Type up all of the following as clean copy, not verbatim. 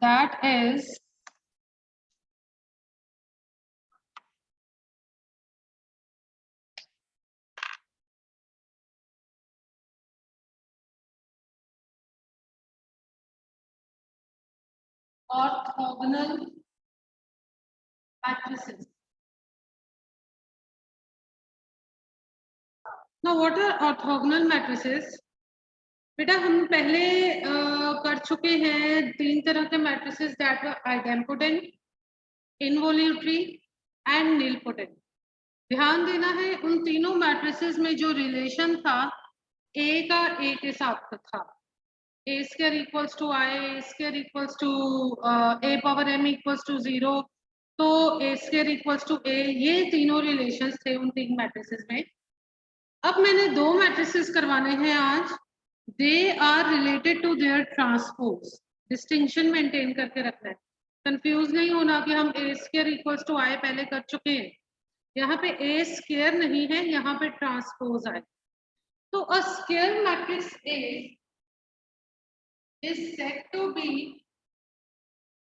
that is orthogonal matrices. Now what are orthogonal matrices? बेटा हम पहले कर चुके हैं 3 तरह के matrices that were idempotent, involutory and nilpotent. ध्यान देना है उन तीनों मैट्रिसेस में जो रिलेशन था ए का ए के साथ था, A square equals to I, A square equals to A power m equals to 0, तो A square equals to A, ये तीनों रिलेशंस थे उन तीन मैट्रिसेस में। अब मैंने 2 मैट्रिसेस करवाने हैं आज, they are related to their transpose. Distinction maintain करके रखना है, कंफ्यूज नहीं होना कि हम A square equals to I पहले कर चुके हैं, यहाँ पे ए स्क्वायर नहीं है, यहाँ पे ट्रांसपोज आए। तो a square matrix A is said to be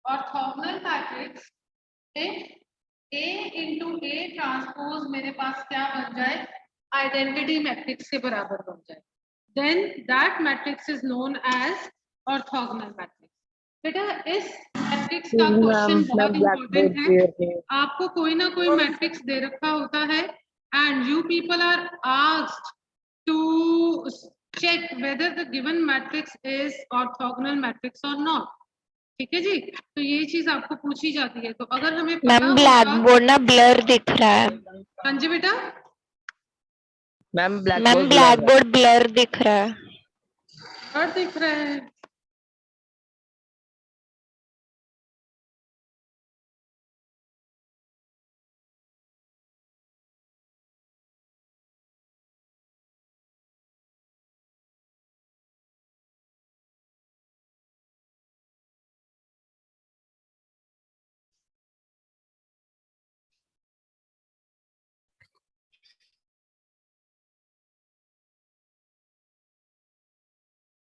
orthogonal matrix if A into A transpose मेरे पास क्या बन जाए, आइडेंटिटी मैट्रिक्स के बराबर बन जाए, then that matrix is known as orthogonal matrix। बेटा इस मैट्रिक्स का क्वेश्चन बहुत इंपॉर्टेंट है, आपको कोई ना कोई मैट्रिक्स दे रखा होता है and you people are asked to check whether the given matrix is orthogonal matrix or not। ठीक है जी, तो ये चीज आपको पूछी जाती है। तो अगर हमें मैम ब्लैक बोर्ड ना ब्लर दिख रहा है। हाँ जी बेटा, मैम ब्लैक बोर्ड ब्लर दिख रहा है। और दिख रहा है,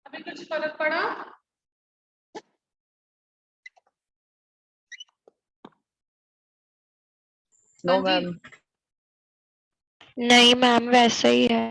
अभी कुछ फर्क पड़ा? नो मैम, नहीं मैम वैसा ही है।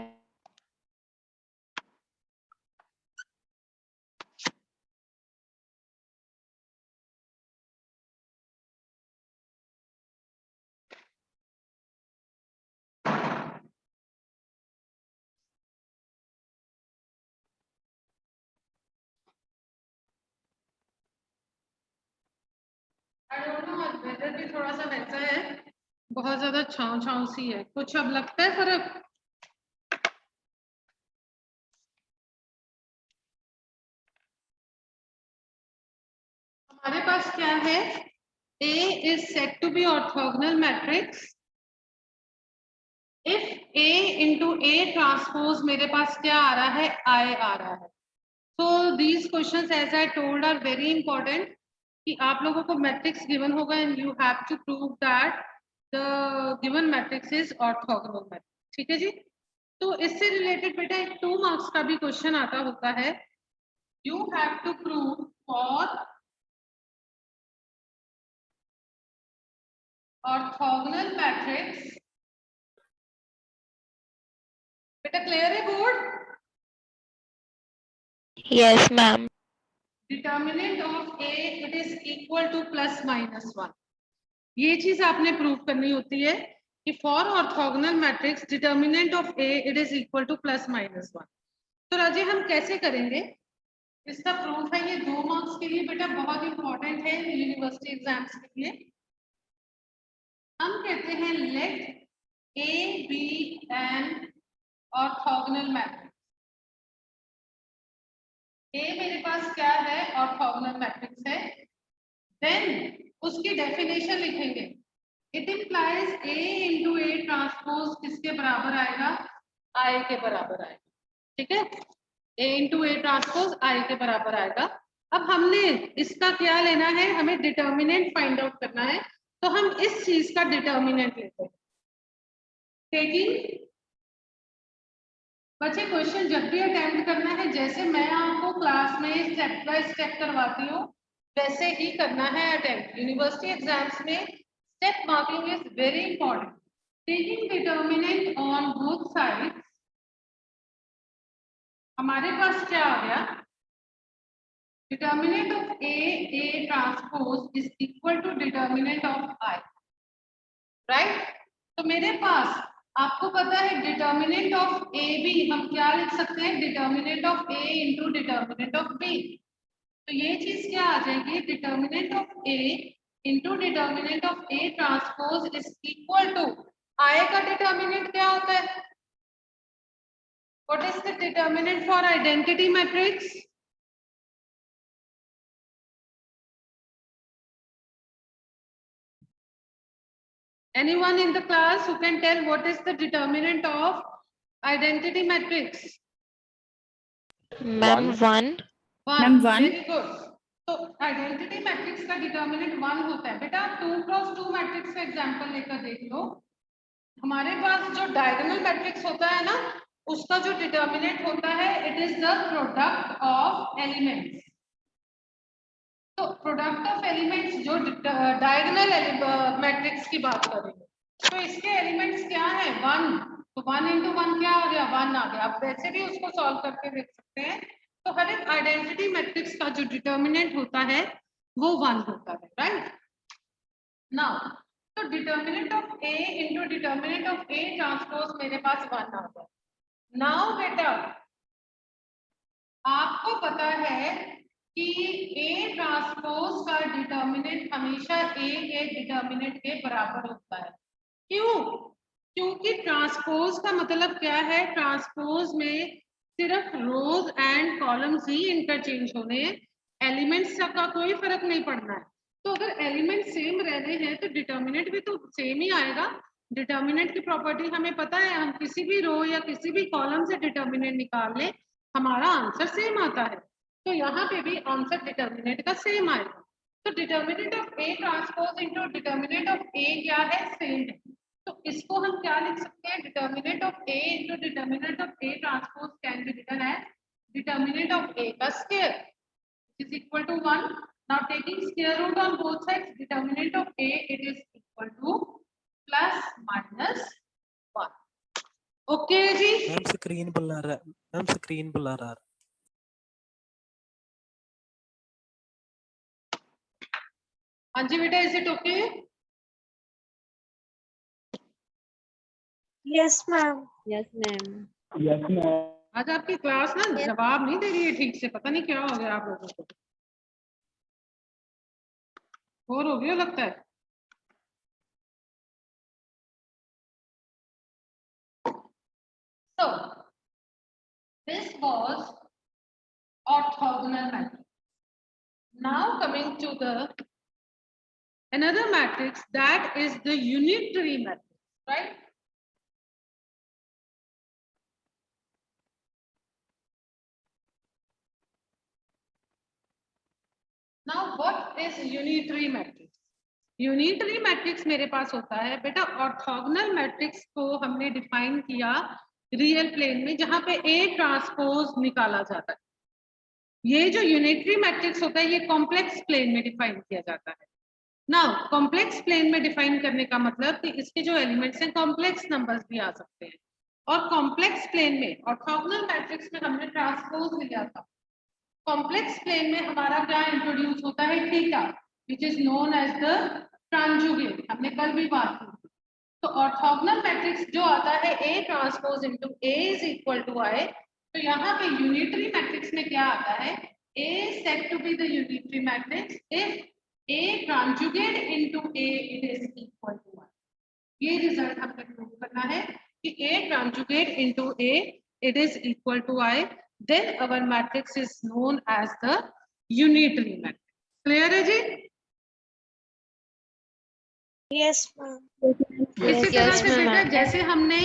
वेदर भी थोड़ा सा वैसा है, बहुत ज्यादा छांव छांव सी है, कुछ अब लगता है फर्क? हमारे पास क्या है, A is said to be orthogonal matrix if A into A transpose मेरे पास क्या आ रहा है, I आ रहा है। So these questions as I told are very important कि आप लोगों को मैट्रिक्स गिवन होगा and you have to prove that the given matrix is orthogonal matrix। ठीक है जी, तो इससे रिलेटेड बेटा एक 2 मार्क्स का भी क्वेश्चन आता होता है, you have to prove for orthogonal matrix। बेटा क्लियर है board? Yes ma'am. Determinant of A it is equal to plus minus 1, ये चीज आपने प्रूव करनी होती है कि for orthogonal matrix determinant of A it is equal to plus minus 1। तो राजे हम कैसे करेंगे, इसका प्रूफ है ये 2 मार्क्स के लिए बेटा बहुत इंपॉर्टेंट है यूनिवर्सिटी एग्जाम्स के लिए। हम कहते हैं let A be an orthogonal matrix. A मेरे पास क्या है, ऑर्थोगोनल मैट्रिक्स है, देन उसकी डेफिनेशन लिखेंगे, it implies A into A transpose किसके बराबर आएगा, आई के बराबर आएगा। ठीक है, ए इंटू ए ट्रांसपोज आई के बराबर आएगा। अब हमने इसका क्या लेना है, हमें डिटर्मिनेंट फाइंड आउट करना है, तो हम इस चीज का डिटर्मिनेंट लेते हैं। टेकिंग बच्चे क्वेश्चन जब भी अटेम्प्ट करना है, जैसे मैं आपको क्लास में स्टेप बाय स्टेप करवाती हूँ, वैसे ही करना है अटेम्प्ट। यूनिवर्सिटी एग्जाम्स में step marking is very important. Taking determinant on both sides, हमारे पास क्या आ गया, determinant of A transpose is equal to determinant of I, right. तो मेरे पास आपको पता है डिटर्मिनेंट ऑफ ए बी हम क्या लिख सकते हैं, determinant of A into determinant of B. तो ये चीज क्या आ जाएगी, determinant of A into determinant of A transpose is equal to, I का डिटर्मिनेंट क्या होता है, what is the determinant for identity matrix, anyone in the class who can tell what is the determinant of identity matrix? Ma'am 1। Ma'am, one. Very good. तो identity matrix का determinant 1 होता है। बेटा 2x2 matrix का example लेकर देख लो, हमारे पास जो डायगोनल मैट्रिक्स होता है ना, उसका जो डिटर्मिनेंट होता है it is the product of elements. तो प्रोडक्ट ऑफ एलिमेंट्स जो डायगोनल मैट्रिक्स की बात करेंगे, तो इसके एलिमेंट्स क्या है, 1, तो 1 इंटू 1 क्या आ गया, 1 आ गया। आप वैसे भी उसको सॉल्व करके देख सकते हैं। तो हर एक आइडेंटिटी मैट्रिक्स का जो डिटर्मिनेंट होता है वो 1 होता है, राइट। नाउ तो determinant of A into determinant of A transpose मेरे पास 1 आ गया। नाउ बेटा आपको पता है कि ए ट्रांसपोज का डिटर्मिनेंट हमेशा ए के डिटर्मिनेंट के बराबर होता है। क्यों? क्योंकि ट्रांसपोज का मतलब क्या है, ट्रांसपोज में सिर्फ रोज एंड कॉलम्स ही इंटरचेंज होने हैं, एलिमेंट्स का कोई फर्क नहीं पड़ना है। तो अगर एलिमेंट सेम रहने हैं तो डिटर्मिनेंट भी तो सेम ही आएगा। डिटर्मिनेंट की प्रॉपर्टी हमें पता है, हम किसी भी रो या किसी भी कॉलम से डिटर्मिनेंट निकाल लें हमारा आंसर सेम आता है। तो यहाँ पे भी आंसर डिटर्मिनेंट का सेम आएगा। तो determinant of A transpose into determinant of A क्या है, सेम है। तो इसको हम क्या लिख सकते हैं, determinant of A into determinant of A transpose can be written as determinant of A का square is equal to 1. Now taking square root on both sides, determinant of a it is equal to plus minus 1. Okay ji, ma'am screen बुला रहा है, ma'am screen बुला रहा है। हाँ जी बेटा, is it okay? Yes, ma'am. Yes ma'am. Yes, ma'am. आज आपकी क्लास ना जवाब नहीं दे रही है ठीक से, पता नहीं क्या हो गया आप लोगों को, बोर हो गया लगता है। So this was orthogonal matrix. Now coming to the another matrix, that is the unitary matrix, right? Now what is unitary matrix? Unitary matrix मेरे पास होता है बेटा, ऑर्थोगोनल मैट्रिक्स को हमने डिफाइन किया रियल प्लेन में जहां पे ए ट्रांसपोज निकाला जाता है। ये जो यूनिटरी मैट्रिक्स होता है ये कॉम्प्लेक्स प्लेन में डिफाइन किया जाता है। नाउ कॉम्प्लेक्स प्लेन में डिफाइन करने का मतलब कि इसके जो एलिमेंट्स हैं कॉम्प्लेक्स नंबर्स भी आ सकते हैं। और कॉम्प्लेक्स प्लेन में ऑर्थोगोनल मैट्रिक्स में हमने ट्रांसपोज लिया था। कॉम्प्लेक्स प्लेन में हमारा क्या इंट्रोड्यूस होता है, theta, which is known as the conjugate, हमने कल भी बात की। तो ऑर्थोगोनल मैट्रिक्स जो आता है A transpose into A is equal to I, तो यहाँ पे यूनिटरी मैट्रिक्स में क्या आता है, A said to be the unitary matrix if A conjugate into A it is equal to I। ये रिजल्ट हमने प्रूव करना है कि A conjugate into A it is equal to I, then our matrix is known as the unitary matrix। Clear है जी? Yes, ma'am. इसी तरह yes, से बेटा ma'am. जैसे हमने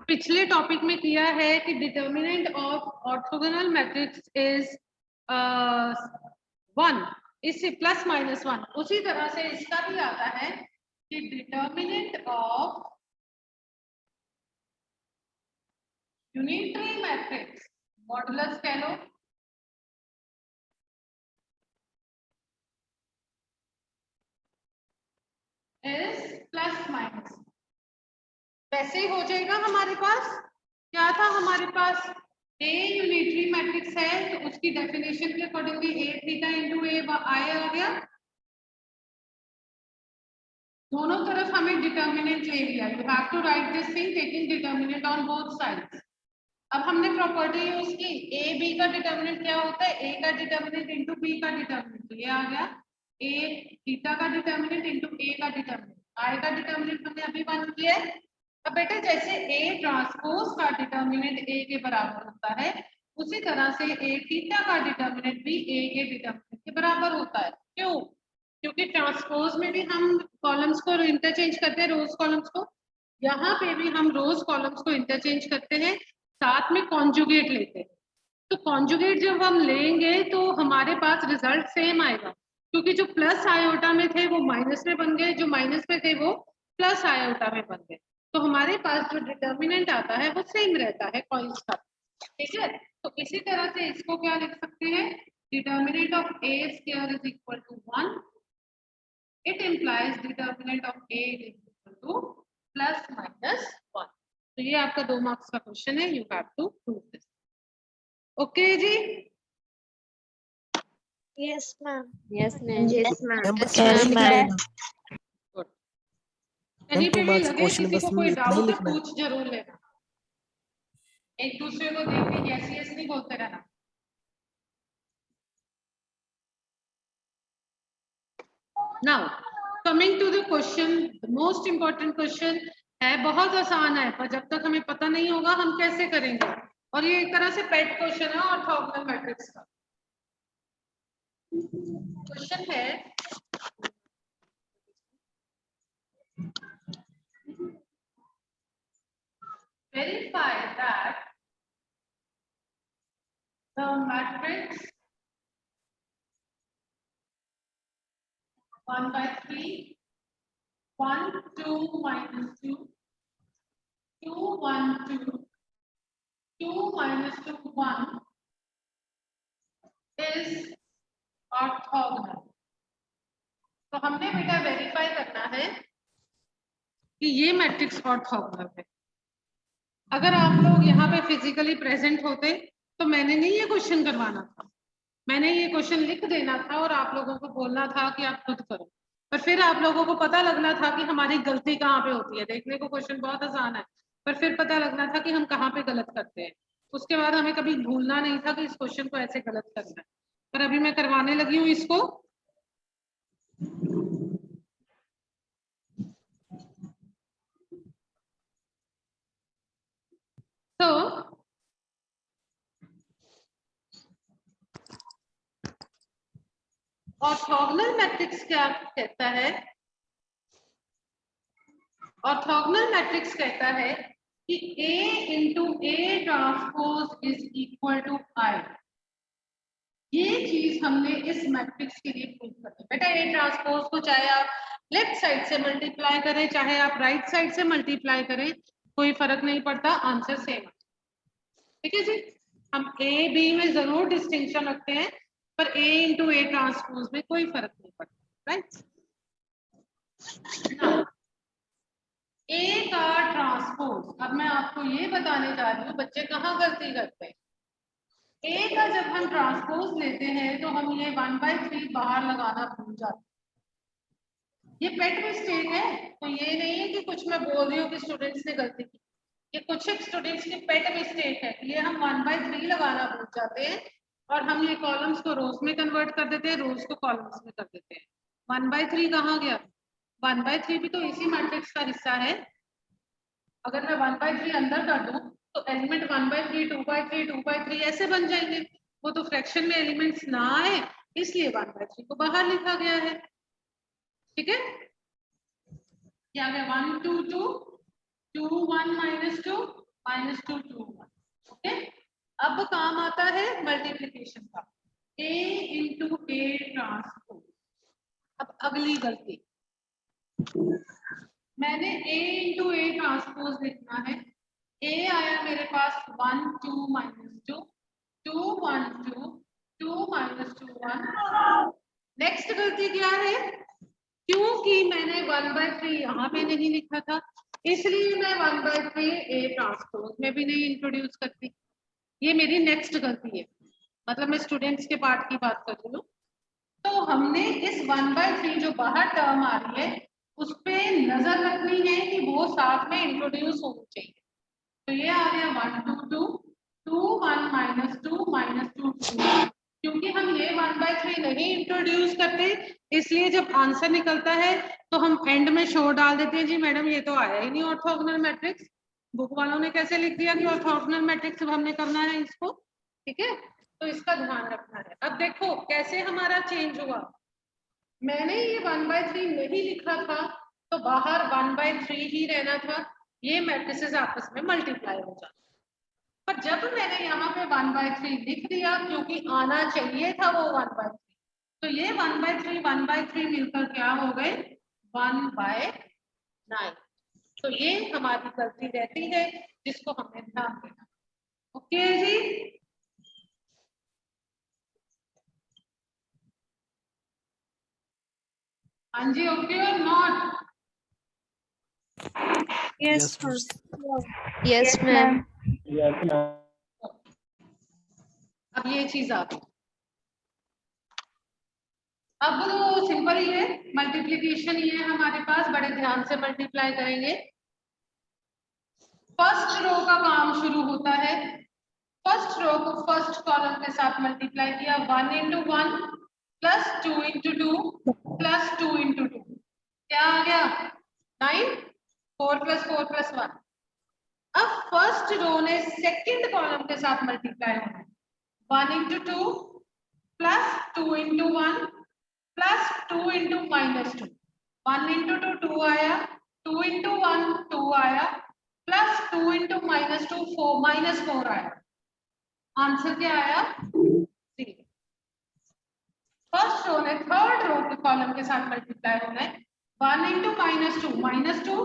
पिछले टॉपिक में किया है कि determinant of orthogonal matrix is 1, इससे प्लस माइनस 1, उसी तरह से इसका भी आता है कि determinant of unitary matrix modulus कह लो, वैसे ही हो जाएगा हमारे पास। क्या था हमारे पास, ए यूनिटरी मैट्रिक्स है तो उसकी डेफिनेशन के accordingly A theta into A I आ गया। दोनों तरफ हमें डिटर्मिनेंट ले लिया। You have to write this thing taking determinant on both sides. अब हमने प्रॉपर्टी यूज की, ए बी का डिटर्मिनेंट क्या होता है, ए का डिटर्मिनेंट इंटू बी का डिटर्मिनेंट, ये आ गया ए थीटा का डिटर्मिनेंट इंटू ए का डिटर्मिनेंट। आई का डिटर्मिनेंट हमने अभी वन किया है। अब बेटा जैसे ए ट्रांसपोज का डिटर्मिनेंट ए के बराबर होता है, उसी तरह से ए थीटा का डिटर्मिनेंट भी ए के डिटर्मिनेंट के बराबर होता है। क्यों? क्योंकि ट्रांसपोज में भी हम कॉलम्स को इंटरचेंज करते हैं, रोज कॉलम्स को। यहाँ पे भी हम रोज कॉलम्स को इंटरचेंज करते हैं, साथ में कॉन्जुगेट लेते हैं। तो कॉन्जुगेट जब हम लेंगे तो हमारे पास रिजल्ट सेम आएगा, क्योंकि जो प्लस आयोटा में थे वो माइनस में बन गए, जो माइनस में थे वो प्लस आयोटा में बन गए। तो हमारे पास जो डिटर्मिनेंट आता है वो सेम रहता है कॉइंस का। ठीक है, तो इसी तरह से इसको क्या लिख सकते हैं, determinant of A square is equal to 1। It implies determinant of A is equal to plus minus 1। तो ये आपका 2 मार्क्स का क्वेश्चन है, you have to prove this. Okay जी, Yes, ma'am. Yes, ma'am. Yes, ma'am. Ma'am बस Yes, इतना ही लिखना है ma'am. ना? गुड। मैम कहीं 2 पे भी मार्क्स लगे क्वेश्चन किसी बस को कोई इतना ही डाउट लिखना है। पूछ जरूर लेना, एक दूसरे को देख के यस यस नहीं बोलते रहना। Now coming to the question, the most important question है, बहुत आसान है, पर जब तक हमें पता नहीं होगा हम कैसे करेंगे। और ये एक तरह से पेट क्वेश्चन है ऑर्थोगोनल मैट्रिक्स का। क्वेश्चन है, verify that the matrix 1 by 3, 1 2 minus 2, 2 1 2, 2 minus 2 1 is orthogonal। तो हमने बेटा वेरीफाई करना है कि ये मैट्रिक्स ऑर्थोगोनल है। अगर आप लोग यहाँ पे फिजिकली प्रेजेंट होते तो मैंने नहीं ये क्वेश्चन करवाना था, मैंने ये क्वेश्चन लिख देना था और आप लोगों को बोलना था कि आप खुद करो, पर फिर आप लोगों को पता लगना था कि हमारी गलती कहाँ पे होती है। देखने को क्वेश्चन बहुत आसान है, पर फिर पता लगना था कि हम कहाँ पे गलत करते हैं। उसके बाद हमें कभी भूलना नहीं था कि इस क्वेश्चन को ऐसे गलत करना है। पर अभी मैं करवाने लगी हूँ इसको। तो ऑर्थोगोनल मैट्रिक्स क्या कहता है, ऑर्थोगोनल मैट्रिक्स कहता है कि A into A transpose is equal to I. ये चीज हमने इस मैट्रिक्स के लिए प्रूव करनी है। बेटा ए ट्रांसपोज को चाहे आप लेफ्ट साइड से मल्टीप्लाई करें चाहे आप राइट साइड से मल्टीप्लाई करें, कोई फर्क नहीं पड़ता, आंसर सेम। ठीक है जी, हम ए बी में जरूर डिस्टिंक्शन रखते हैं, पर ए इंटू ए ट्रांसपोज में कोई फर्क नहीं पड़ता, राइट। ए का ट्रांसपोज, अब मैं आपको ये बताने जा रही हूँ बच्चे कहाँ गलती करते हैं। ए का जब हम ट्रांसपोज लेते हैं तो हम ये 1/3 बाहर लगाना भूल जाते हैं। ये पेट मिस्टेक है, तो ये नहीं है कि कुछ मैं बोल रही हूँ कि स्टूडेंट्स ने गलती की, ये कुछ एक स्टूडेंट्स की पेट मिस्टेक है। ये हम 1/3 लगाना भूल जाते हैं और हम ये कॉलम्स को रोज में कन्वर्ट कर देते हैं, रोज को कॉलम्स में कर देते हैं। 1/3 कहाँ गया, 1/3 भी तो इसी मैट्रिक्स का हिस्सा है। अगर मैं 1/3 अंदर कर दूं तो एलिमेंट 1/3 2/3 2/3 ऐसे बन जाएंगे। वो तो फ्रैक्शन में एलिमेंट्स ना आए, इसलिए 1/3 को बाहर लिखा गया है। ठीक है, क्या गया 1 2 2 2 1 -2 -2 2 1। ओके, अब काम आता है मल्टीप्लिकेशन का, A इंटू ए ट्रांसपोज। अब अगली गलती, मैंने A इंटू ए ट्रांसपोज लिखना है। A आया मेरे पास 1 2 -2 2 1 2 2 -2 1। नेक्स्ट गलती क्या है, क्योंकि मैंने 1/3 यहाँ पे नहीं लिखा था, इसलिए मैं 1/3 ए ट्रांसपोज में भी नहीं इंट्रोड्यूस करती। ये मेरी नेक्स्ट गलती है, मतलब मैं स्टूडेंट्स के पार्ट की बात कर रही हूँ। तो हमने इस 1/3 जो बाहर टर्म आ रही है उस पे नजर रखनी है कि वो साथ में इंट्रोड्यूस होनी चाहिए। तो ये आ गया 1 2 2 2 1 -2 -2 2। क्योंकि हम ये 1/3 नहीं इंट्रोड्यूस करते, इसलिए जब आंसर निकलता है तो हम एंड में शो डाल देते हैं, जी मैडम ये तो आया ही नहीं ऑर्थोगोनल मैट्रिक्स। बुक वालों ने कैसे लिख दिया कि ऑर्थोगोनल मैट्रिक्स हमने करना है इसको, ठीक है। तो इसका ध्यान रखना है। अब देखो कैसे हमारा चेंज हुआ। मैंने ये 1/3 नहीं लिखा था तो बाहर 1/3 ही रहना था, ये मैट्रिसेस आपस में मल्टीप्लाई हो जाते। पर जब मैंने यहाँ पे 1/3 लिख दिया, क्योंकि आना चाहिए था वो 1/3, तो ये 1/3 मिलकर क्या हो गए 1/9। तो ये हमारी गलती रहती है जिसको हमें ध्यान देना। ओके जी, हाँ जी, ओके और not? Yes, Yes, ma'am. miss. Yes, ma'am. Yes, ma'am. अब ये चीज आ गई। अब तो सिंपल ही है, मल्टीप्लीकेशन ही है हमारे पास, बड़े ध्यान से मल्टीप्लाई करेंगे। फर्स्ट रो का काम शुरू होता है। फर्स्ट रो को फर्स्ट कॉलम के साथ मल्टीप्लाई किया, 1 × 1 प्लस 2 × 2 प्लस 2 × 2, क्या आ गया 9, 4 + 4 + 1। अब फर्स्ट रो ने सेकंड कॉलम के साथ मल्टीप्लाई होना है, 1 × 2 प्लस 2 × 1 प्लस 2 × -2, 1 × 2 2 आया, 2 × 1 2 आया, प्लस 2 × -2 4 आया। आंसर क्या आया 3। फर्स्ट रो ने थर्ड रो के कॉलम के साथ मल्टीप्लाई होना है, 1 × -2 -2,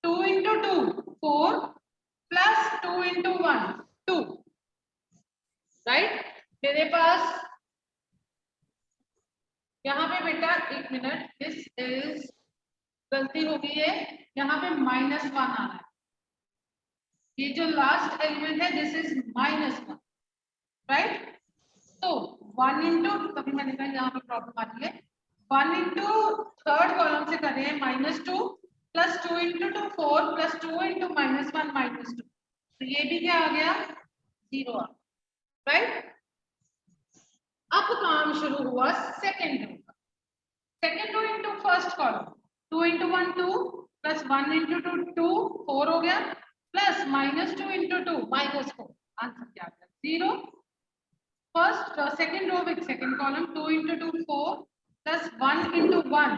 2 × 2 4 प्लस 2 × 1 2, राइट। मेरे पास यहाँ पे बेटा एक मिनट, दिस इज गलती हो गई है, यहाँ पे -1 आना है। ये जो लास्ट एलिमेंट है दिस इज -1, राइट। तो 1 × तभी मैंने कहा यहाँ पे प्रॉब्लम आ रही है, 1 × थर्ड कॉलम से कर रहे हैं -2 प्लस 2 × 2 4 प्लस 2 × -1 -2, तो ये भी क्या आ गया 0 आ, राइट। अब काम शुरू हुआ सेकेंड रो का। Second row into first column, 2 × 1 2 plus 1 × 2 2 4 हो गया, प्लस -2 × 2 -4, आंसर क्या आ गया 0। First second row with second column, 2 × 2 4 plus 1 × 1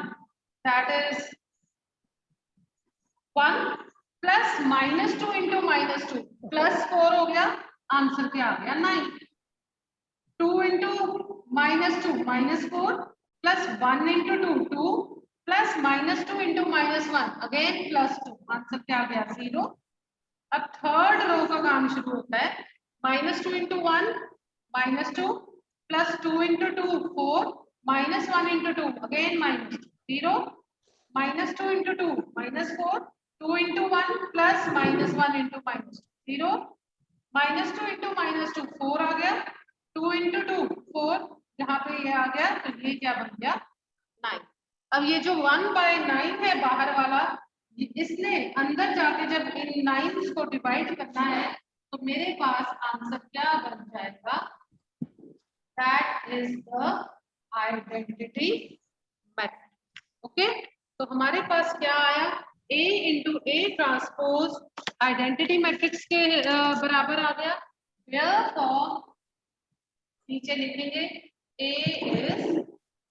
that is 1 plus -2 × -2 plus 4 हो गया, आंसर क्या आ गया 9। 2 × -2 -4 plus 1 × 2 2 plus -2 × -1 again plus 2, answer क्या आ गया 0। अब थर्ड रो का काम शुरू होता है, -2 × 1 -2 प्लस 2 × 2 4 -1 × 2 अगेन -2 0, -2 × 2 -4 2 × 1 प्लस -1 × -2 0, -2 × -2 4 आ गया, 2 × 2 4, यहाँ पे ये आ गया, तो ये क्या बन गया 9। अब ये जो 1/9 है बाहर वाला, इसने अंदर जाके जब इन 9s को डिवाइड करना है तो मेरे पास आंसर क्या बन जाएगा, that is the identity matrix. Okay, तो हमारे पास क्या आया, A × A transpose identity matrix के बराबर आ गया। Therefore, नीचे लिखेंगे A is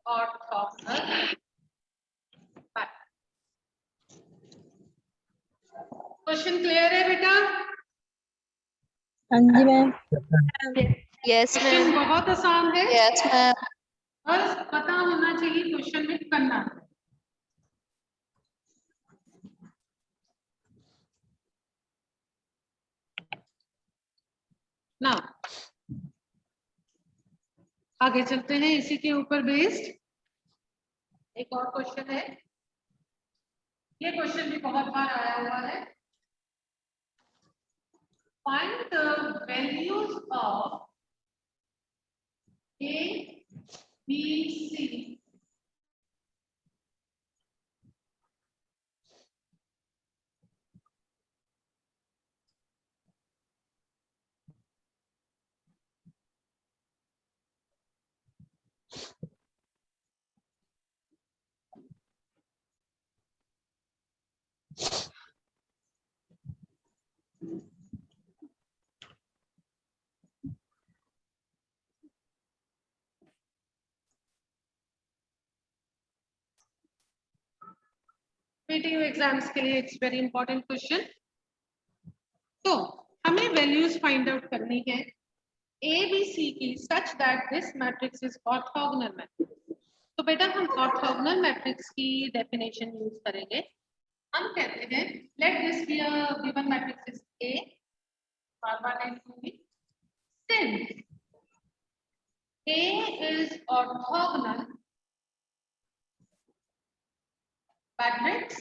orthogonal. Question clear है बेटा? हाँ जी मैम। Yes, question ma'am. बहुत आसान है, Yes, ma'am. बस पता होना चाहिए क्वेश्चन में करना है। ना आगे चलते हैं, इसी के ऊपर बेस्ड एक और क्वेश्चन है ये क्वेश्चन भी बहुत बार आया हुआ है। Find the values of A, B, C PTU exams के लिए इट्स वेरी इंपॉर्टेंट क्वेश्चन। तो हमें वैल्यूज फाइंड आउट करनी है ए बी सी की such that this matrix is orthogonal matrix. तो बेटा हम ऑर्थोगोनल मैट्रिक्स की डेफिनेशन यूज करेंगे। हम कहते हैं let this be a given matrix is a, बार-बार नहीं लिखूंगी, since A is orthogonal matrix,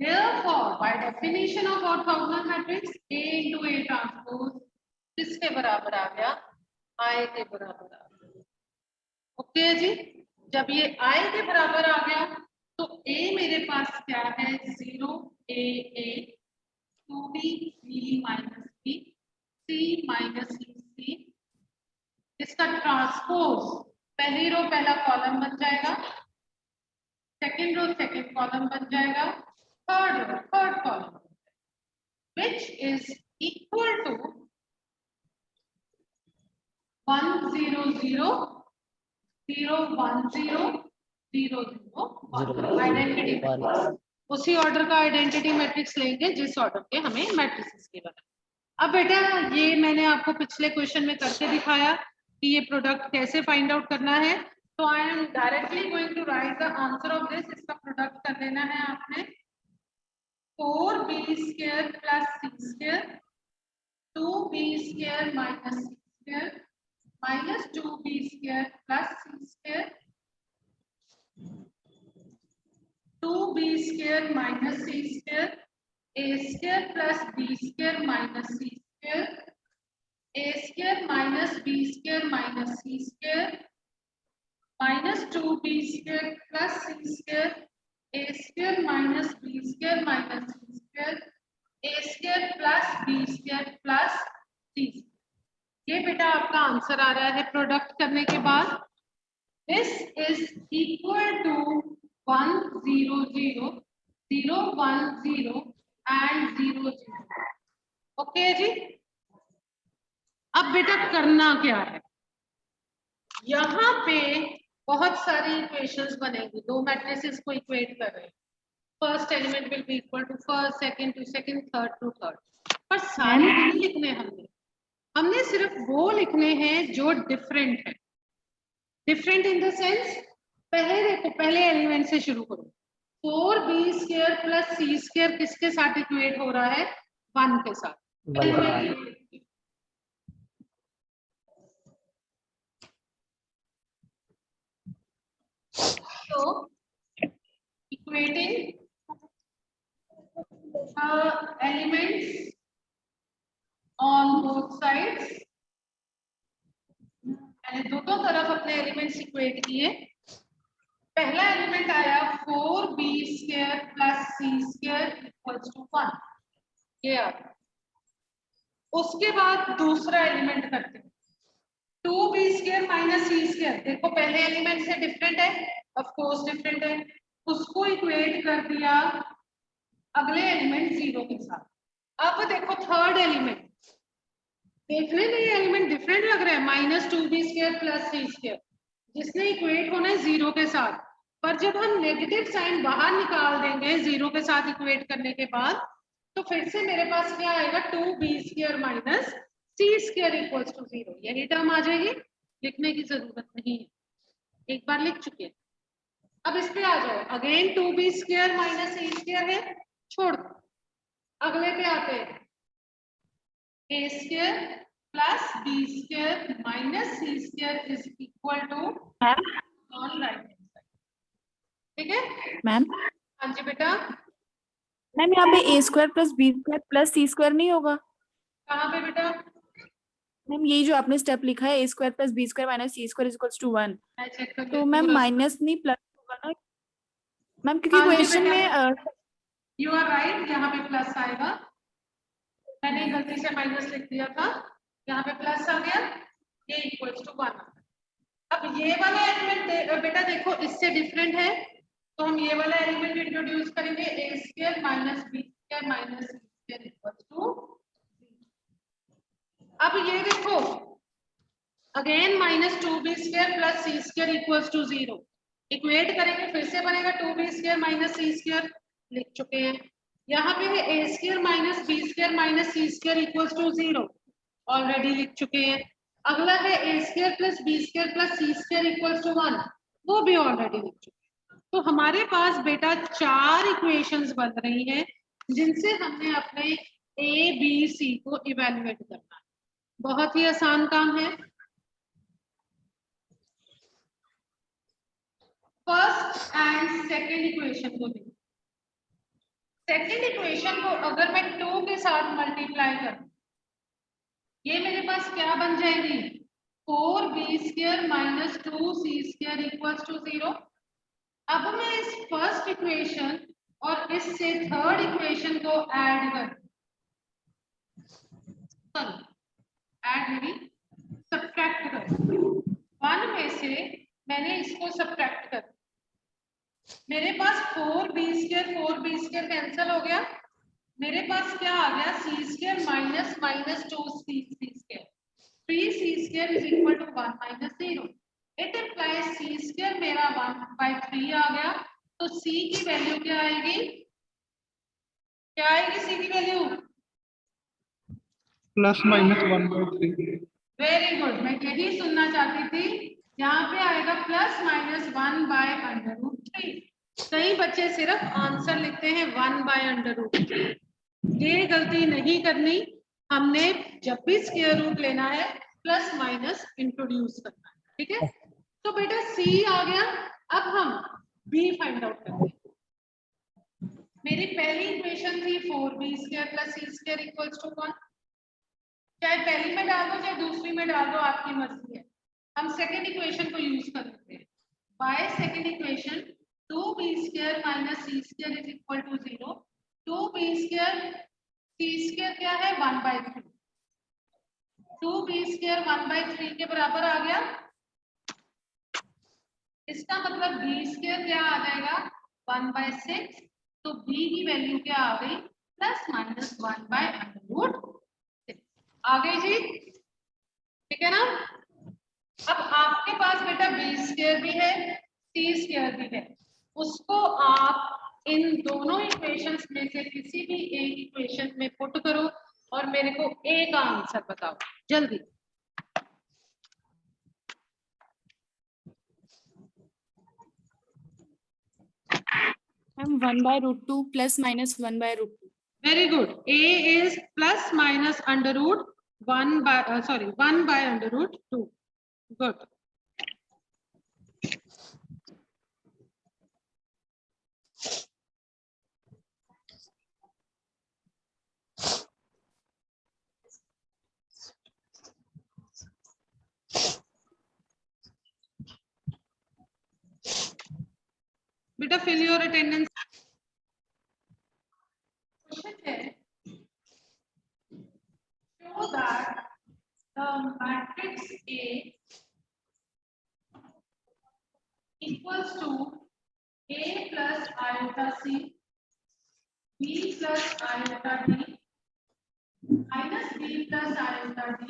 therefore by definition of orthogonal matrix A into A transpose किसके बराबर आ गया? I के बराबर आ गया। ओके जी, जब ये I के बराबर आ गया तो A मेरे पास क्या है? 0 A A 2B B minus B C minus C इसका ट्रांसपोज पहली रो पहला कॉलम बन जाएगा, सेकंड रो सेकंड कॉलम बन जाएगा, third row third column, which is equal to 1 0 0 0 1 0 0 0 identity matrix. उसी ऑर्डर का आइडेंटिटी मैट्रिक्स लेंगे जिस ऑर्डर के हमें मैट्रिसेस के बना। अब बेटा ये मैंने आपको पिछले क्वेश्चन में करके दिखाया कि ये प्रोडक्ट कैसे फाइंड आउट करना है। तो I am directly going to write the answer of this. इसका प्रोडक्ट कर लेना है आपने 4b square plus c square 2b square minus c square minus 2b square plus c square 2b square minus c square a square plus b square minus c square a square minus b square minus c square minus 2b square plus c square a square minus b square minus c square a square plus b square plus c square। ये बेटा आपका answer आ रहा है product करने के बाद। This is equal to 1 0 0 0 1 0 and 0 0। Okay जी, अब बेटा करना क्या है? यहाँ पे बहुत सारी इक्वेशंस बनेगी, दो मैट्रिसेस को इक्वेट कर रहे हैं। First element will be equal to first, second to second, third to third. पर सारे नहीं लिखने हमने सिर्फ वो लिखने हैं जो डिफरेंट है। डिफरेंट इन द सेंस, पहले देखो पहले एलिमेंट से शुरू करो। 4b square plus c square किसके साथ इक्वेट हो रहा है? 1 के साथ। So, equating elements on both sides, मैंने दोनों तरफ अपने एलिमेंट्स इक्वेट किए। पहला एलिमेंट आया 4b square plus c square equals to 1, ये आ गया। उसके बाद दूसरा एलिमेंट करते हैं 2b square minus c square. देखो पहले एलिमेंट से डिफरेंट है, ऑफ कोर्स डिफरेंट है, उसको इक्वेट कर दिया अगले एलिमेंट 0 के साथ। अब देखो थर्ड एलिमेंट, देखने में ये एलिमेंट डिफरेंट लग रहा है, minus 2b square plus c square, जिसने इक्वेट होना है 0 के साथ। पर जब हम नेगेटिव साइन बाहर निकाल देंगे 0 के साथ इक्वेट करने के बाद, तो फिर से मेरे पास क्या आएगा? 2b square minus c square equals to 0। यही टर्म आ जाएगी, लिखने की जरूरत नहीं है, एक बार लिख चुके हैं। अब इस पे आ जाओ, again 2b square minus c square है, छोड़ दो। अगले पे आते हैं a square plus b square minus c square is equal to on right hand side. ठीक है मैम? हाँ जी बेटा, मैम यहाँ पे a square plus b square plus c square नहीं होगा? कहाँ पे बेटा? मैम यही जो आपने स्टेप लिखा है, a square plus b square minus c square equals to 1, मैं चेक कर तो लेती मैम हूँ। माइनस नहीं प्लस होगा ना मैम, क्योंकि हाँ जी क्वेश्चन बेटा, में यू आर राइट, यहाँ पे प्लस आएगा, मैंने गलती से माइनस लिख दिया था, यहाँ पे प्लस आ गया, ये इक्वल्स टू 1। अब ये वाला एलिमेंट बेटा देखो इससे डिफरेंट है, तो हम ये वाला एलिमेंट इंट्रोड्यूस करेंगे, a square minus b square minus c square equals to. अब ये देखो again minus 2b square plus c square equals to 0, equate करेंगे फिर से बनेगा 2b square minus c square, लिख चुके हैं। यहाँ पे है a square minus b square minus c square equals to 0, already लिख चुके हैं। अगला है a square plus b square plus c square equals to 1, वो भी ऑलरेडी लिख चुके हैं। तो हमारे पास बेटा 4 इक्वेशंस बन रही हैं जिनसे हमने अपने ए बी सी को इवेल्युएट करना है। बहुत ही आसान काम है। फर्स्ट एंड सेकेंड इक्वेशन को देखो। सेकेंड इक्वेशन को अगर मैं 2 के साथ मल्टीप्लाई करूं, ये मेरे पास क्या बन जाएगी, 4b square minus 2c square equals to 0। अब मैं इस फर्स्ट इक्वेशन और इससे थर्ड इक्वेशन को ऐड कर, ऐड मेरी सब्ट्रैक्ट कर, 1 में से मैंने इसको सब्ट्रैक्ट कर, मेरे पास 4b स्क्वायर कैंसिल हो गया, मेरे पास क्या आ गया, c square minus minus 2c square, 3c square is equal to 1 minus 0। It implies c square मेरा 1/3 आ गया, तो c की वैल्यू क्या आएगी, क्या आएगी c की value, plus minus 1/3। Very good, मैं यही सुनना चाहती थी, यहाँ पे आएगा प्लस माइनस 1/√3। कई बच्चे सिर्फ आंसर लिखते हैं 1/√3, ये गलती नहीं करनी, हमने जब भी स्क्वायर रूट लेना है प्लस माइनस इंट्रोड्यूस करना है, ठीक है। तो बेटा C आ गया, अब हम B फाइंड आउट करते हैं। मेरी पहली इक्वेशन थी 4b square plus c square equals to 1, चाहे पहली में डाल दो चाहे दूसरी में डाल दो, आपकी मर्जी है। हम सेकेंड इक्वेशन को यूज कर लेते हैं, by second equation 2b square minus c square is equal to 0, 2b square c square क्या है 1/3, 2b स्क्वायर 1/3 के बराबर आ गया, इसका मतलब b स्क्वायर क्या आ जाएगा 1/6, तो b की वैल्यू क्या आ गई, प्लस माइनस 1/√6 आ गई जी, ठीक है ना। अब आपके पास बेटा b स्क्वायर भी है c स्क्वायर भी है, उसको आप इन दोनों इक्वेशंस में से किसी भी एक इक्वेशन में पुट करो और मेरे को a का आंसर बताओ जल्दी। Ma'am 1/√2 plus minus 1/√2। Very good, a is plus minus under root 1/√2, good. बेटा fill your attendance। क्वेश्चन है, show that the matrix A equals to A plus iota C, B plus iota D, minus B plus iota D,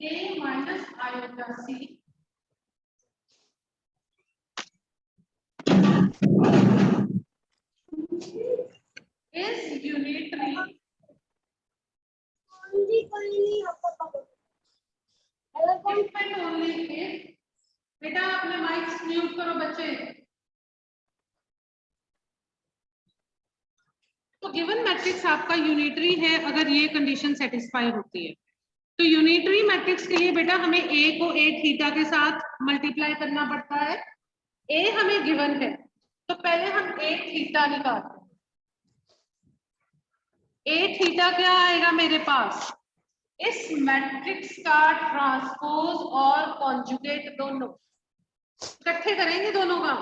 A minus iota C, is unitary if and only if, बेटा अपने mics mute करो बच्चे। तो given matrix आपका unitary है अगर ये condition satisfy होती है, तो यूनिटरी मैट्रिक्स के लिए बेटा हमें a को a थीटा के साथ मल्टीप्लाई करना पड़ता है, a हमें गिवन है, तो पहले हम ए थीटा निकालते हैं। ए थीटा क्या आएगा मेरे पास, इस मैट्रिक्स का ट्रांसपोज और कॉन्जुगेट दोनों इकट्ठे करेंगे, दोनों का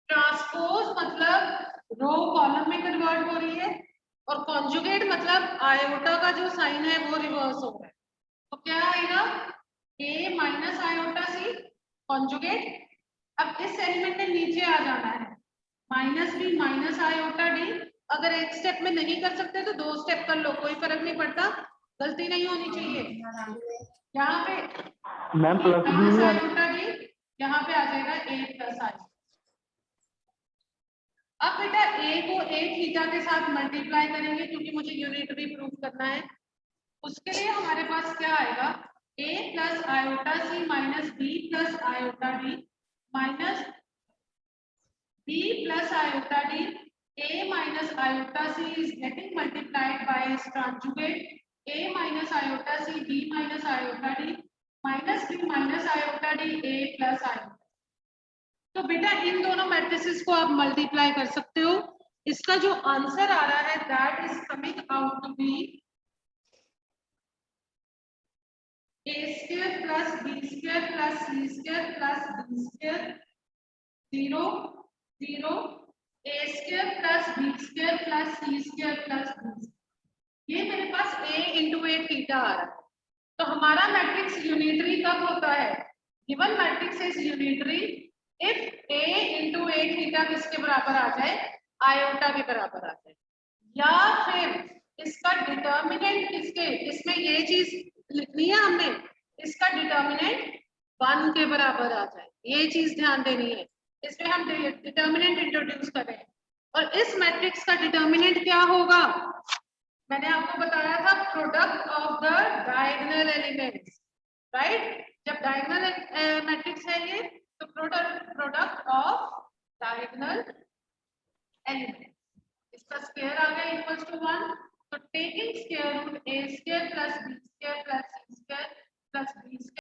ट्रांसपोज मतलब रो कॉलम में कन्वर्ट हो रही है, और कॉन्जुगेट मतलब आयोटा का जो साइन है वो रिवर्स हो रहा है। तो क्या आएगा, a minus iota c conjugate. अब इस एलिमेंट में नीचे आ जाना है, minus b minus iota d. अगर एक स्टेप में नहीं कर सकते तो 2 स्टेप कर लो, कोई फर्क नहीं पड़ता, गलती नहीं होनी चाहिए। यहाँ पे ma'am plus minus iota D, यहाँ पे आ जाएगा a प्लस आई। अब बेटा a को a थीटा के साथ मल्टीप्लाई करेंगे क्योंकि मुझे यूनिटरी प्रूव करना है। उसके लिए हमारे पास क्या आएगा, a plus iota c minus b plus iota d minus b plus iota d. A minus iota c is getting multiplied by its conjugate a minus iota c b minus iota d minus b minus iota d a plus iota। तो बेटा इन दोनों matrices को आप multiply कर सकते हो। इसका जो आंसर आ रहा है that is coming out to be a square plus b square plus c square plus d square 0 0 a square plus b square plus c square plus d। ये मेरे पास a into a थीटा आ रहा है। तो हमारा matrix unitary कब होता है, given matrix is unitary if a into a theta किसके बराबर आ जाए, आयोटा के बराबर आ जाए, या फिर इसका डिटर्मिनेंट किसके, इसमें ये चीज लिखनी है हमने, इसका डिटर्मिनेंट 1 के बराबर आ जाए, ये चीज ध्यान देनी है। इसमें हम डिटर्मिनेंट इंट्रोड्यूस कर रहे हैं, और इस मैट्रिक्स का डिटर्मिनेंट क्या होगा, मैंने आपको बताया था product of the diagonal elements, right. जब डायगोनल मैट्रिक्स है ये, तो प्रोडक्ट ऑफ डायगोनल एलिमेंट, इसका स्क्वायर आ गया इक्वल्स टू 1। तो taking square root a square plus b square plus c square plus b square